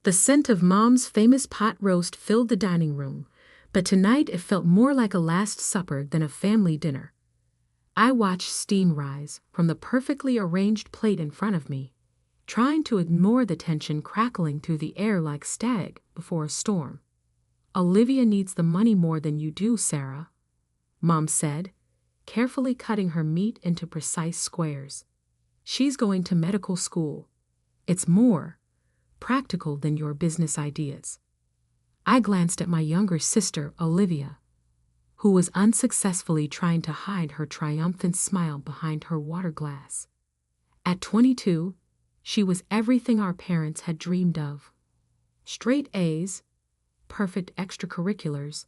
The scent of Mom's famous pot roast filled the dining room, but tonight it felt more like a last supper than a family dinner. I watched steam rise from the perfectly arranged plate in front of me, trying to ignore the tension crackling through the air like static before a storm. "Olivia needs the money more than you do, Sarah," Mom said, carefully cutting her meat into precise squares. "She's going to medical school. It's more practical than your business ideas." I glanced at my younger sister, Olivia, who was unsuccessfully trying to hide her triumphant smile behind her water glass. At 22, she was everything our parents had dreamed of. Straight A's, perfect extracurriculars,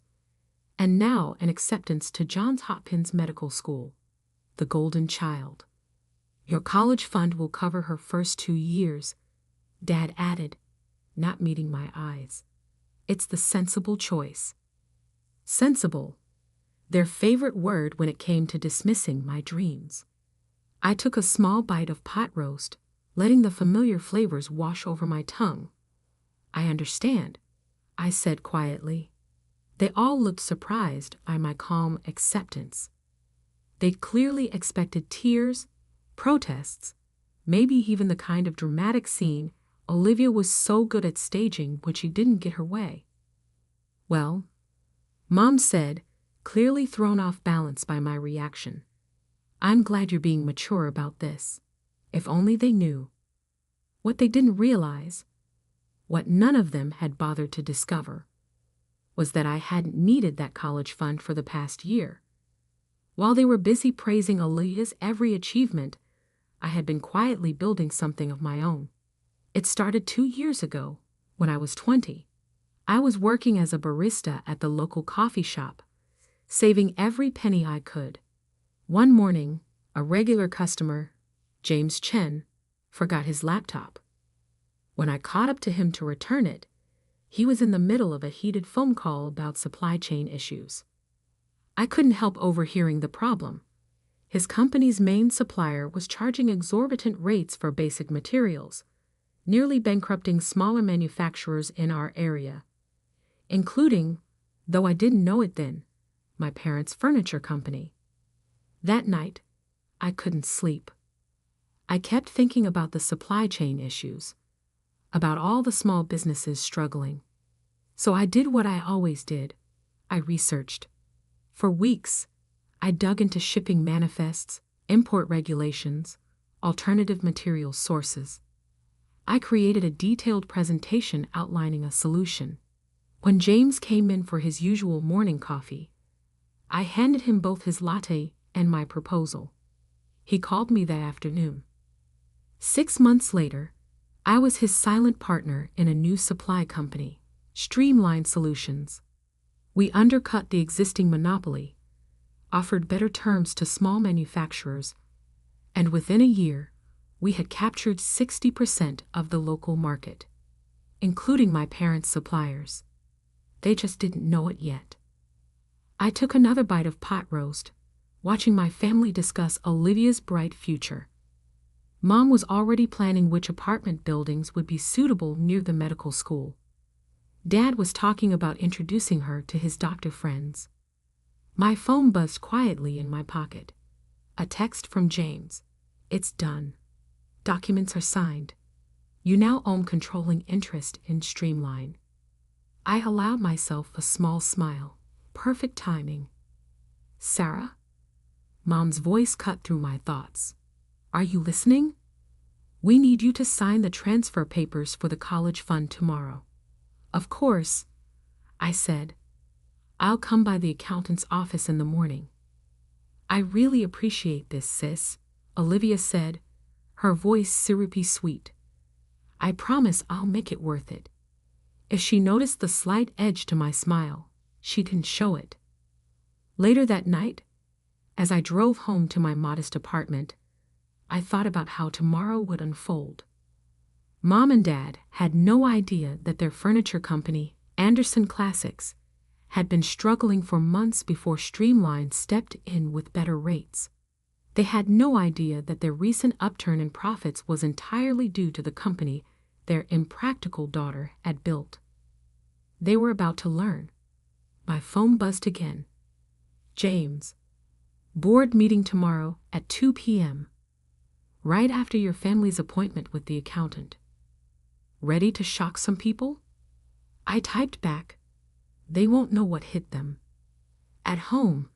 and now an acceptance to Johns Hopkins Medical School, the golden child. "Your college fund will cover her first 2 years," Dad added, not meeting my eyes. "It's the sensible choice." Sensible, their favorite word when it came to dismissing my dreams. I took a small bite of pot roast, letting the familiar flavors wash over my tongue. "I understand," I said quietly. They all looked surprised by my calm acceptance. They'd clearly expected tears, protests, maybe even the kind of dramatic scene Olivia was so good at staging when she didn't get her way. "Well," Mom said, clearly thrown off balance by my reaction, "I'm glad you're being mature about this. If only they knew." What they didn't realize, what none of them had bothered to discover, was that I hadn't needed that college fund for the past year. While they were busy praising Olivia's every achievement, I had been quietly building something of my own. It started 2 years ago, when I was 20. I was working as a barista at the local coffee shop, saving every penny I could. One morning, a regular customer, James Chen, forgot his laptop. When I caught up to him to return it, he was in the middle of a heated phone call about supply chain issues. I couldn't help overhearing the problem. His company's main supplier was charging exorbitant rates for basic materials, nearly bankrupting smaller manufacturers in our area, including, though I didn't know it then, my parents' furniture company. That night, I couldn't sleep. I kept thinking about the supply chain issues, about all the small businesses struggling. So I did what I always did. I researched. For weeks, I dug into shipping manifests, import regulations, alternative material sources. I created a detailed presentation outlining a solution. When James came in for his usual morning coffee, I handed him both his latte and my proposal. He called me that afternoon. 6 months later, I was his silent partner in a new supply company, Streamline Solutions. We undercut the existing monopoly, offered better terms to small manufacturers, and within a year, we had captured 60% of the local market, including my parents' suppliers. They just didn't know it yet. I took another bite of pot roast, watching my family discuss Olivia's bright future. Mom was already planning which apartment buildings would be suitable near the medical school. Dad was talking about introducing her to his doctor friends. My phone buzzed quietly in my pocket. A text from James. "It's done. Documents are signed. You now own controlling interest in Streamline." I allowed myself a small smile. Perfect timing. "Sarah?" Mom's voice cut through my thoughts. "Are you listening? We need you to sign the transfer papers for the college fund tomorrow." "Of course," I said. "I'll come by the accountant's office in the morning." "I really appreciate this, sis," Olivia said, her voice syrupy sweet. "I promise I'll make it worth it." If she noticed the slight edge to my smile, she didn't show it. Later that night, as I drove home to my modest apartment, I thought about how tomorrow would unfold. Mom and Dad had no idea that their furniture company, Anderson Classics, had been struggling for months before Streamline stepped in with better rates. They had no idea that their recent upturn in profits was entirely due to the company their impractical daughter had built. They were about to learn. My phone buzzed again. James. Board meeting tomorrow at 2 p.m. Right after your family's appointment with the accountant. Ready to shock some people? I typed back. They won't know what hit them. At home,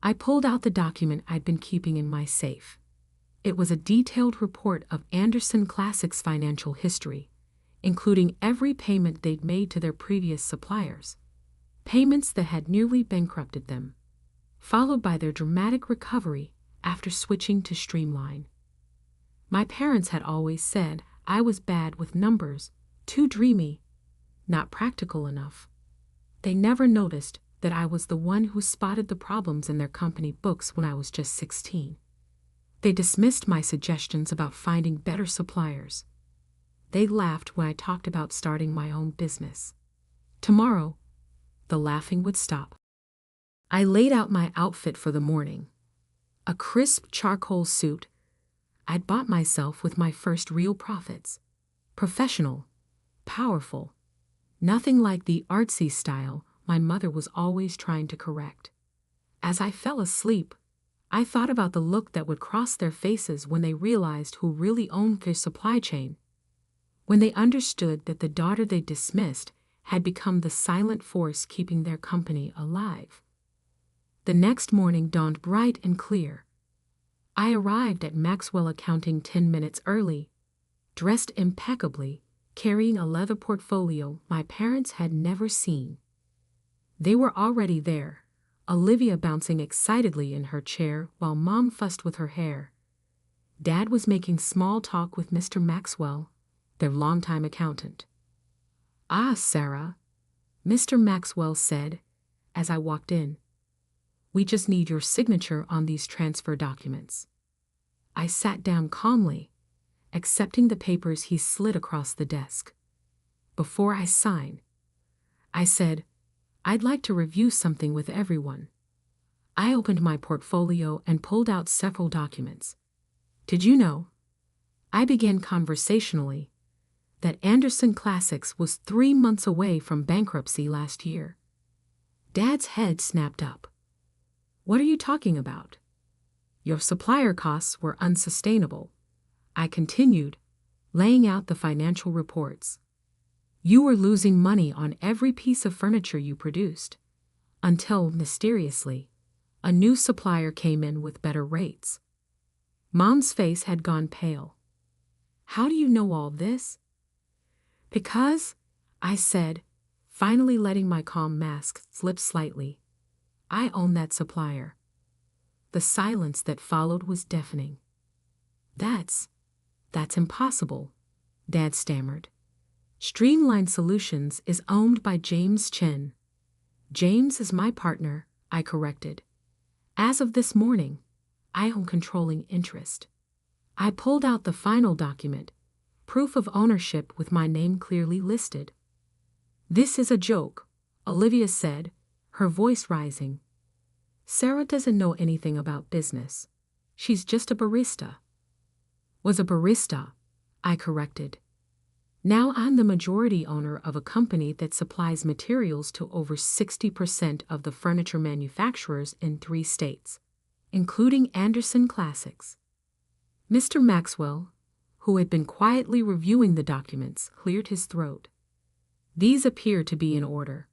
I pulled out the document I'd been keeping in my safe. It was a detailed report of Anderson Classic's financial history, including every payment they'd made to their previous suppliers, payments that had nearly bankrupted them, followed by their dramatic recovery after switching to Streamline. My parents had always said I was bad with numbers, too dreamy, not practical enough. They never noticed that I was the one who spotted the problems in their company books when I was just 16. They dismissed my suggestions about finding better suppliers. They laughed when I talked about starting my own business. Tomorrow, the laughing would stop. I laid out my outfit for the morning. A crisp charcoal suit I'd bought myself with my first real profits. Professional, powerful, nothing like the artsy style my mother was always trying to correct. As I fell asleep, I thought about the look that would cross their faces when they realized who really owned their supply chain, when they understood that the daughter they dismissed had become the silent force keeping their company alive. The next morning dawned bright and clear. I arrived at Maxwell Accounting 10 minutes early, dressed impeccably, carrying a leather portfolio my parents had never seen. They were already there, Olivia bouncing excitedly in her chair while Mom fussed with her hair. Dad was making small talk with Mr. Maxwell, their longtime accountant. "Ah, Sarah," Mr. Maxwell said as I walked in. "We just need your signature on these transfer documents." I sat down calmly, accepting the papers he slid across the desk. Before I sign, I said, "I'd like to review something with everyone." I opened my portfolio and pulled out several documents. "Did you know," I began conversationally, "that Anderson Classics was 3 months away from bankruptcy last year?" Dad's head snapped up. "What are you talking about?" "Your supplier costs were unsustainable," I continued, laying out the financial reports. "You were losing money on every piece of furniture you produced, until, mysteriously, a new supplier came in with better rates." Mom's face had gone pale. "How do you know all this?" "Because," I said, finally letting my calm mask slip slightly, "I own that supplier." The silence that followed was deafening. That's impossible," Dad stammered. "Streamline Solutions is owned by James Chen." "James is my partner," I corrected. "As of this morning, I own controlling interest." I pulled out the final document, proof of ownership with my name clearly listed. "This is a joke," Olivia said, her voice rising. "Sarah doesn't know anything about business. She's just a barista." "Was a barista," I corrected. "Now I'm the majority owner of a company that supplies materials to over 60% of the furniture manufacturers in 3 states, including Anderson Classics." Mr. Maxwell, who had been quietly reviewing the documents, cleared his throat. "These appear to be in order.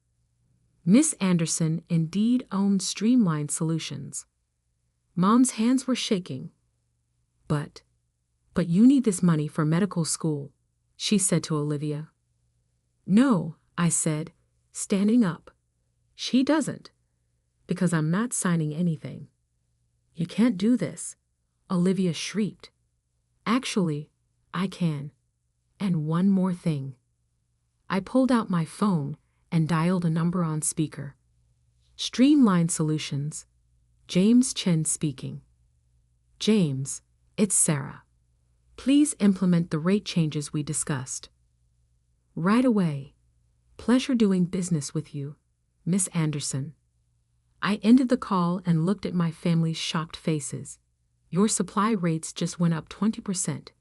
Miss Anderson indeed owns Streamline Solutions." Mom's hands were shaking. But you need this money for medical school," she said to Olivia. "No," I said, standing up. "She doesn't, because I'm not signing anything." "You can't do this," Olivia shrieked. "Actually, I can. And one more thing." I pulled out my phone and dialed a number on speaker. "Streamline Solutions. James Chen speaking." "James, it's Sarah. Please implement the rate changes we discussed." "Right away. Pleasure doing business with you, Miss Anderson." I ended the call and looked at my family's shocked faces. "Your supply rates just went up 20%.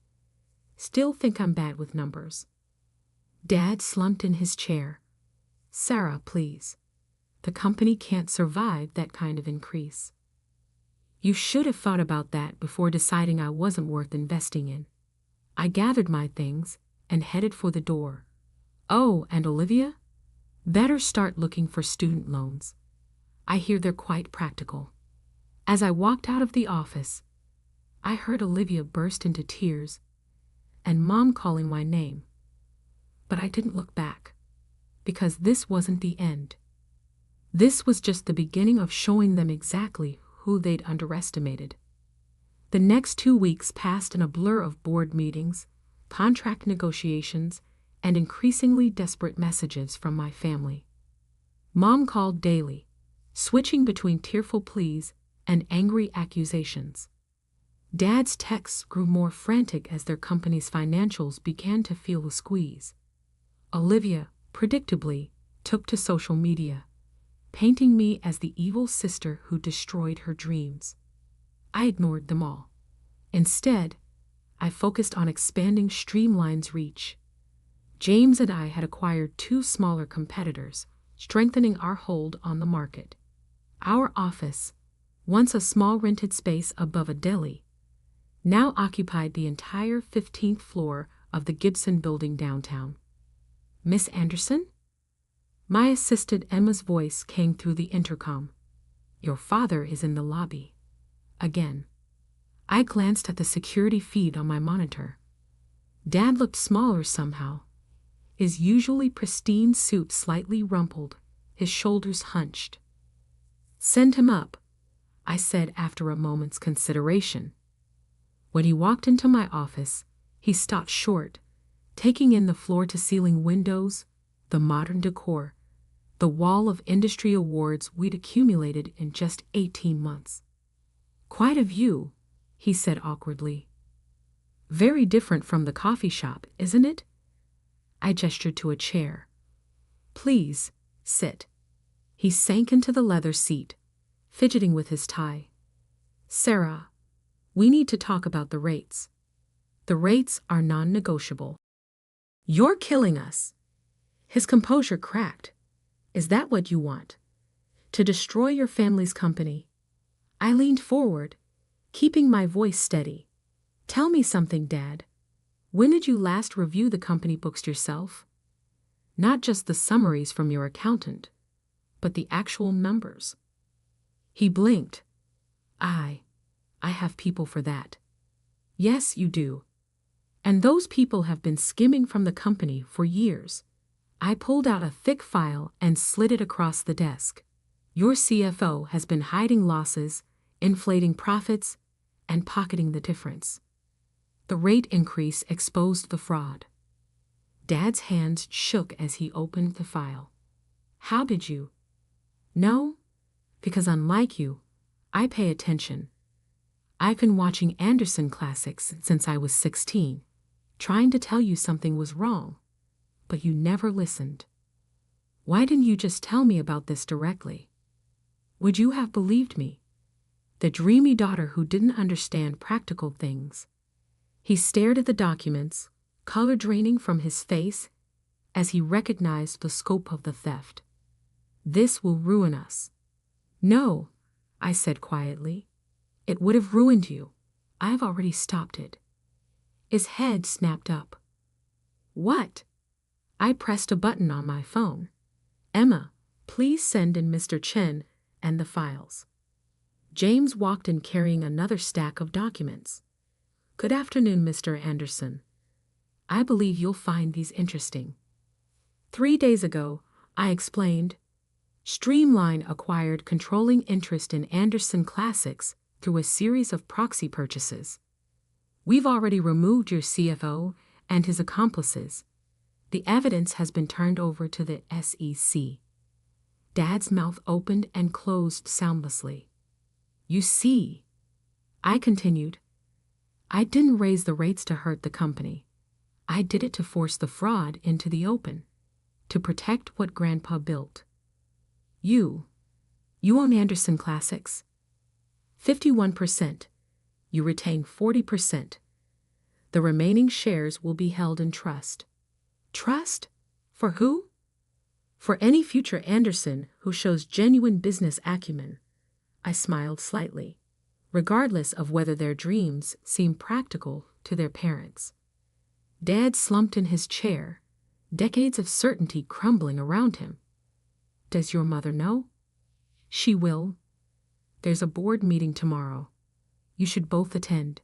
Still think I'm bad with numbers." Dad slumped in his chair. Sarah, please. The company can't survive that kind of increase. You should have thought about that before deciding I wasn't worth investing in. I gathered my things and headed for the door. Oh, and Olivia? Better start looking for student loans. I hear they're quite practical. As I walked out of the office, I heard Olivia burst into tears and Mom calling my name. But I didn't look back, because this wasn't the end. This was just the beginning of showing them exactly who they'd underestimated. The next 2 weeks passed in a blur of board meetings, contract negotiations, and increasingly desperate messages from my family. Mom called daily, switching between tearful pleas and angry accusations. Dad's texts grew more frantic as their company's financials began to feel the squeeze. Olivia, predictably, took to social media, painting me as the evil sister who destroyed her dreams. I ignored them all. Instead, I focused on expanding Streamline's reach. James and I had acquired 2 smaller competitors, strengthening our hold on the market. Our office, once a small rented space above a deli, now occupied the entire 15th floor of the Gibson building downtown. Miss Anderson? My assistant Emma's voice came through the intercom. Your father is in the lobby. Again. I glanced at the security feed on my monitor. Dad looked smaller somehow. His usually pristine suit slightly rumpled, his shoulders hunched. Send him up, I said after a moment's consideration. When he walked into my office, he stopped short, taking in the floor-to-ceiling windows, the modern decor, the wall of industry awards we'd accumulated in just 18 months. Quite a view, he said awkwardly. Very different from the coffee shop, isn't it? I gestured to a chair. Please, sit. He sank into the leather seat, fidgeting with his tie. Sarah, we need to talk about the rates. The rates are non-negotiable. You're killing us. His composure cracked. Is that what you want? To destroy your family's company? I leaned forward, keeping my voice steady. Tell me something, Dad. When did you last review the company books yourself? Not just the summaries from your accountant, but the actual numbers. He blinked. I have people for that. Yes, you do. And those people have been skimming from the company for years. I pulled out a thick file and slid it across the desk. Your CFO has been hiding losses, inflating profits, and pocketing the difference. The rate increase exposed the fraud. Dad's hands shook as he opened the file. How did you? No, because unlike you, I pay attention. I've been watching Anderson classics since I was 16, trying to tell you something was wrong, but you never listened. Why didn't you just tell me about this directly? Would you have believed me? The dreamy daughter who didn't understand practical things. He stared at the documents, color draining from his face, as he recognized the scope of the theft. This will ruin us. No, I said quietly. It would have ruined you. I've already stopped it. His head snapped up. What? I pressed a button on my phone. Emma, please send in Mr. Chen and the files. James walked in carrying another stack of documents. Good afternoon, Mr. Anderson. I believe you'll find these interesting. 3 days ago, I explained, Streamline acquired controlling interest in Anderson Classics through a series of proxy purchases. We've already removed your CFO and his accomplices. The evidence has been turned over to the SEC. Dad's mouth opened and closed soundlessly. You see, I continued, I didn't raise the rates to hurt the company. I did it to force the fraud into the open, to protect what Grandpa built. You own Anderson Classics. 51%. You retain 40%. The remaining shares will be held in trust. Trust? For who? For any future Anderson who shows genuine business acumen. I smiled slightly, regardless of whether their dreams seem practical to their parents. Dad slumped in his chair, decades of certainty crumbling around him. Does your mother know? She will. There's a board meeting tomorrow. You should both attend.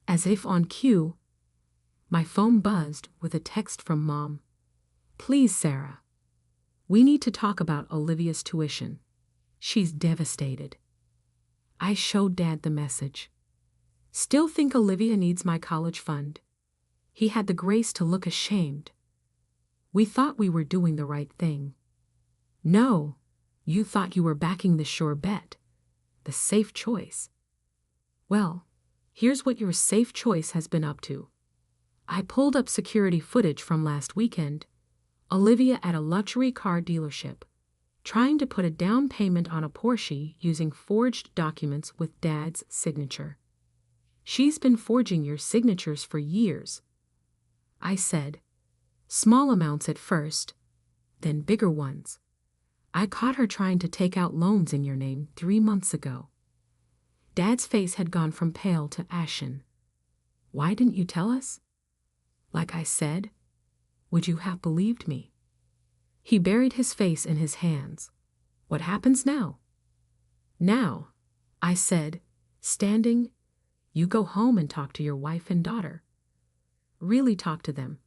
As if on cue, my phone buzzed with a text from Mom. Please, Sarah. We need to talk about Olivia's tuition. She's devastated. I showed Dad the message. Still think Olivia needs my college fund. He had the grace to look ashamed. We thought we were doing the right thing. No, you thought you were backing the sure bet, the safe choice. Well, here's what your safe choice has been up to. I pulled up security footage from last weekend. Olivia at a luxury car dealership, trying to put a down payment on a Porsche using forged documents with Dad's signature. She's been forging your signatures for years. I said, small amounts at first, then bigger ones. I caught her trying to take out loans in your name 3 months ago. Dad's face had gone from pale to ashen. Why didn't you tell us? Like I said, would you have believed me? He buried his face in his hands. What happens now? Now, I said, standing, you go home and talk to your wife and daughter. Really talk to them.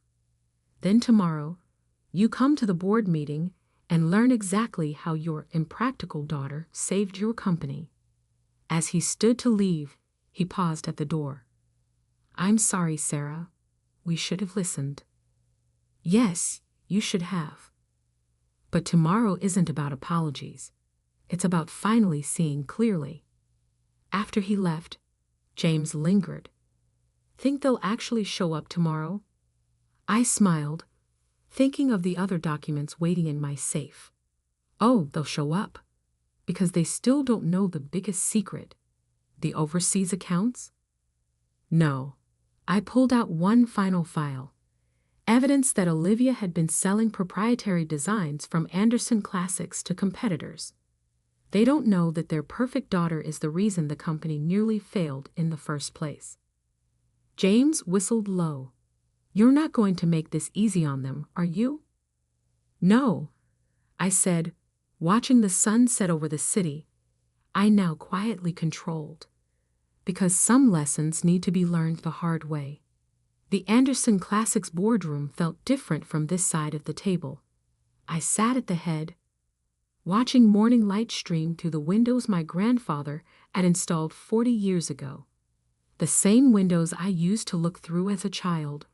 Then tomorrow, you come to the board meeting and learn exactly how your impractical daughter saved your company. As he stood to leave, he paused at the door. I'm sorry, Sarah. We should have listened. Yes, you should have. But tomorrow isn't about apologies. It's about finally seeing clearly. After he left, James lingered. Think they'll actually show up tomorrow? I smiled, thinking of the other documents waiting in my safe. Oh, they'll show up. Because they still don't know the biggest secret, the overseas accounts? No. I pulled out one final file. Evidence that Olivia had been selling proprietary designs from Anderson Classics to competitors. They don't know that their perfect daughter is the reason the company nearly failed in the first place. James whistled low. You're not going to make this easy on them, are you? No, I said, watching the sun set over the city, I now quietly controlled. Because some lessons need to be learned the hard way. The Anderson Classics boardroom felt different from this side of the table. I sat at the head, watching morning light stream through the windows my grandfather had installed 40 years ago. The same windows I used to look through as a child,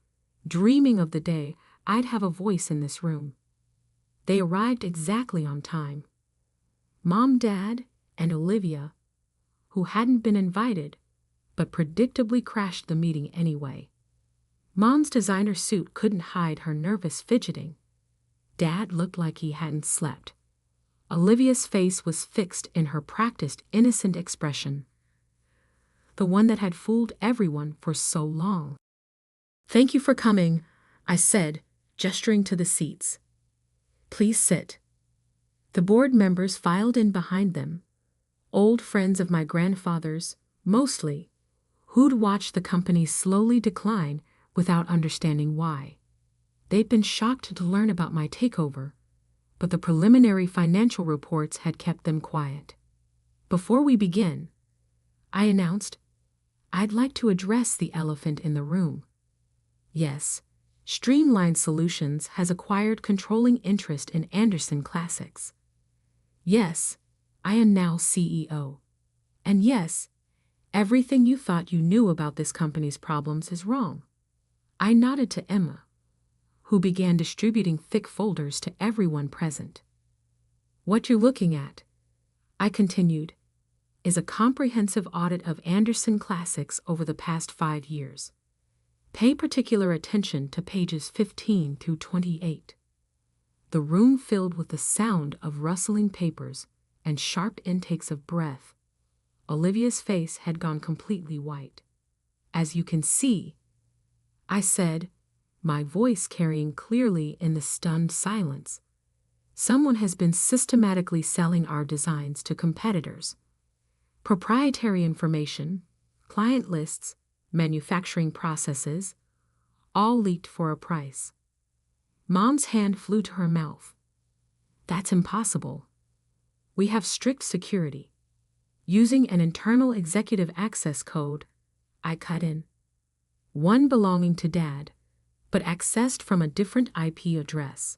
dreaming of the day I'd have a voice in this room. They arrived exactly on time. Mom, Dad, and Olivia, who hadn't been invited, but predictably crashed the meeting anyway. Mom's designer suit couldn't hide her nervous fidgeting. Dad looked like he hadn't slept. Olivia's face was fixed in her practiced innocent expression, the one that had fooled everyone for so long. Thank you for coming, I said, gesturing to the seats. Please sit. The board members filed in behind them, old friends of my grandfather's, mostly, who'd watched the company slowly decline without understanding why. They'd been shocked to learn about my takeover, but the preliminary financial reports had kept them quiet. Before we begin, I announced, I'd like to address the elephant in the room. Yes, Streamline Solutions has acquired controlling interest in Anderson Classics. Yes, I am now CEO. And yes, everything you thought you knew about this company's problems is wrong. I nodded to Emma, who began distributing thick folders to everyone present. What you're looking at, I continued, is a comprehensive audit of Anderson Classics over the past 5 years. Pay particular attention to pages 15 through 28. The room filled with the sound of rustling papers and sharp intakes of breath. Olivia's face had gone completely white. As you can see, I said, my voice carrying clearly in the stunned silence. Someone has been systematically selling our designs to competitors. Proprietary information, client lists, manufacturing processes, all leaked for a price. Mom's hand flew to her mouth. That's impossible. We have strict security. Using an internal executive access code, I cut in. One belonging to Dad, but accessed from a different IP address.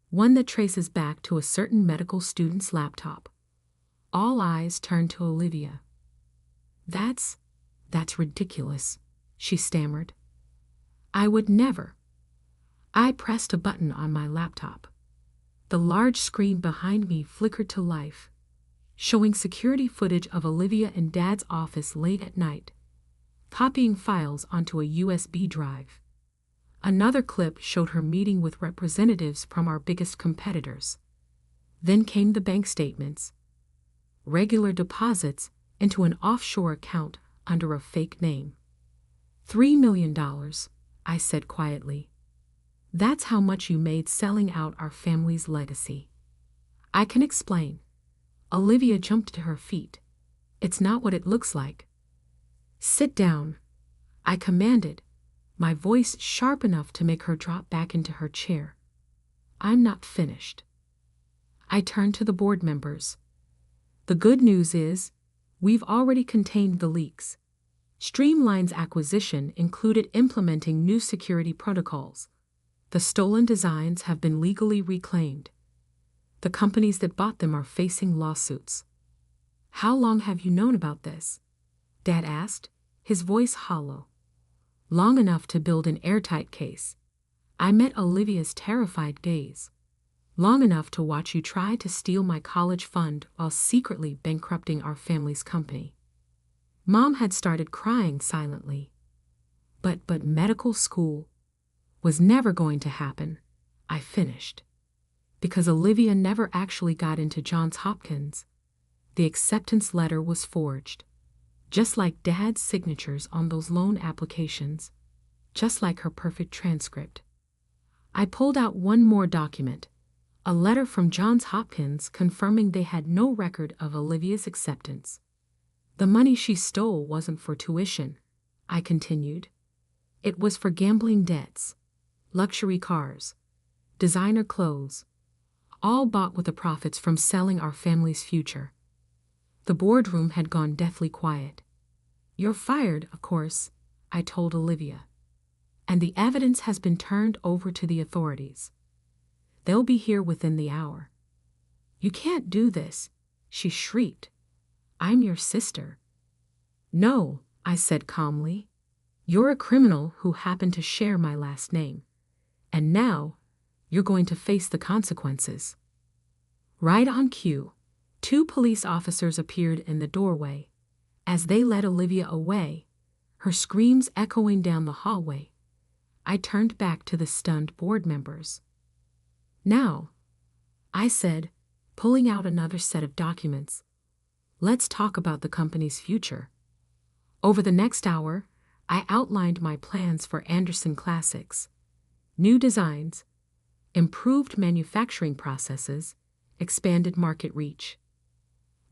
One that traces back to a certain medical student's laptop. All eyes turned to Olivia. That's ridiculous, she stammered. I would never. I pressed a button on my laptop. The large screen behind me flickered to life, showing security footage of Olivia in Dad's office late at night, copying files onto a USB drive. Another clip showed her meeting with representatives from our biggest competitors. Then came the bank statements. Regular deposits into an offshore account under a fake name. $3 million, I said quietly. That's how much you made selling out our family's legacy. I can explain. Olivia jumped to her feet. It's not what it looks like. Sit down, I commanded, my voice sharp enough to make her drop back into her chair. I'm not finished. I turned to the board members. The good news is, we've already contained the leaks. Streamline's acquisition included implementing new security protocols. The stolen designs have been legally reclaimed. The companies that bought them are facing lawsuits. How long have you known about this? Dad asked, his voice hollow. Long enough to build an airtight case. I met Olivia's terrified gaze. Long enough to watch you try to steal my college fund while secretly bankrupting our family's company. Mom had started crying silently. But medical school was never going to happen, I finished. Because Olivia never actually got into Johns Hopkins. The acceptance letter was forged. Just like Dad's signatures on those loan applications. Just like her perfect transcript. I pulled out one more document. A letter from Johns Hopkins confirming they had no record of Olivia's acceptance. The money she stole wasn't for tuition, I continued. It was for gambling debts, luxury cars, designer clothes, all bought with the profits from selling our family's future. The boardroom had gone deathly quiet. You're fired, of course, I told Olivia. And the evidence has been turned over to the authorities. They'll be here within the hour. You can't do this, she shrieked. I'm your sister. No, I said calmly. You're a criminal who happened to share my last name. And now, you're going to face the consequences. Right on cue, 2 police officers appeared in the doorway. As they led Olivia away, her screams echoing down the hallway, I turned back to the stunned board members. Now, I said, pulling out another set of documents, let's talk about the company's future. Over the next hour, I outlined my plans for Anderson Classics. New designs, improved manufacturing processes, expanded market reach.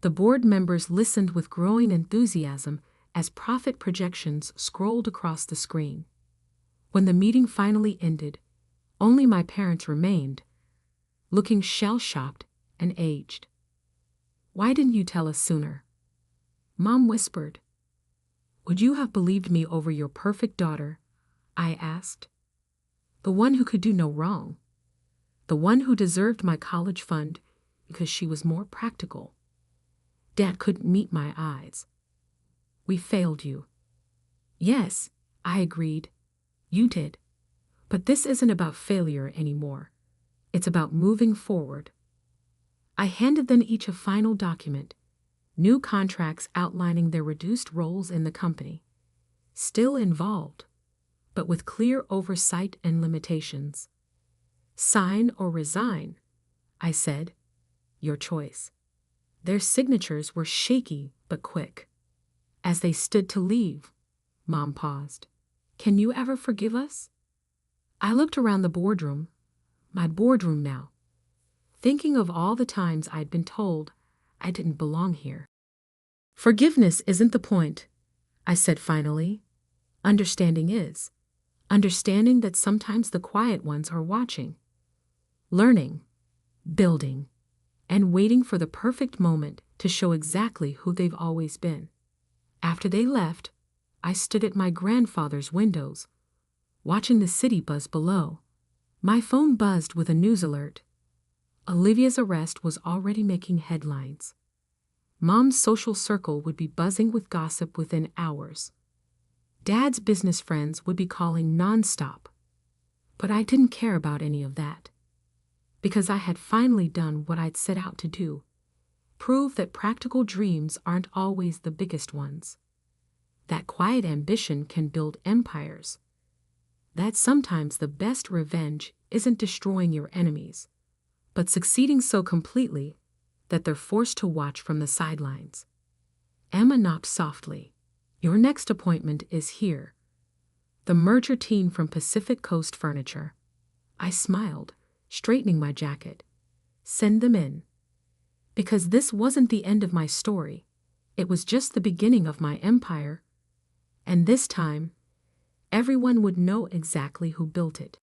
The board members listened with growing enthusiasm as profit projections scrolled across the screen. When the meeting finally ended, only my parents remained, looking shell-shocked and aged. Why didn't you tell us sooner? Mom whispered. Would you have believed me over your perfect daughter? I asked. The one who could do no wrong. The one who deserved my college fund because she was more practical. Dad couldn't meet my eyes. We failed you. Yes, I agreed. You did. But this isn't about failure anymore. It's about moving forward. I handed them each a final document, new contracts outlining their reduced roles in the company. Still involved, but with clear oversight and limitations. Sign or resign, I said. Your choice. Their signatures were shaky but quick. As they stood to leave, Mom paused. Can you ever forgive us? I looked around the boardroom, my boardroom now, thinking of all the times I'd been told I didn't belong here. Forgiveness isn't the point, I said finally. Understanding is. Understanding that sometimes the quiet ones are watching, learning, building, and waiting for the perfect moment to show exactly who they've always been. After they left, I stood at my grandfather's windows, watching the city buzz below. My phone buzzed with a news alert. Olivia's arrest was already making headlines. Mom's social circle would be buzzing with gossip within hours. Dad's business friends would be calling nonstop. But I didn't care about any of that. Because I had finally done what I'd set out to do. Prove that practical dreams aren't always the biggest ones. That quiet ambition can build empires. That sometimes the best revenge isn't destroying your enemies, but succeeding so completely that they're forced to watch from the sidelines. Emma knocked softly. Your next appointment is here. The merger team from Pacific Coast Furniture. I smiled, straightening my jacket. Send them in. Because this wasn't the end of my story. It was just the beginning of my empire. And this time, everyone would know exactly who built it.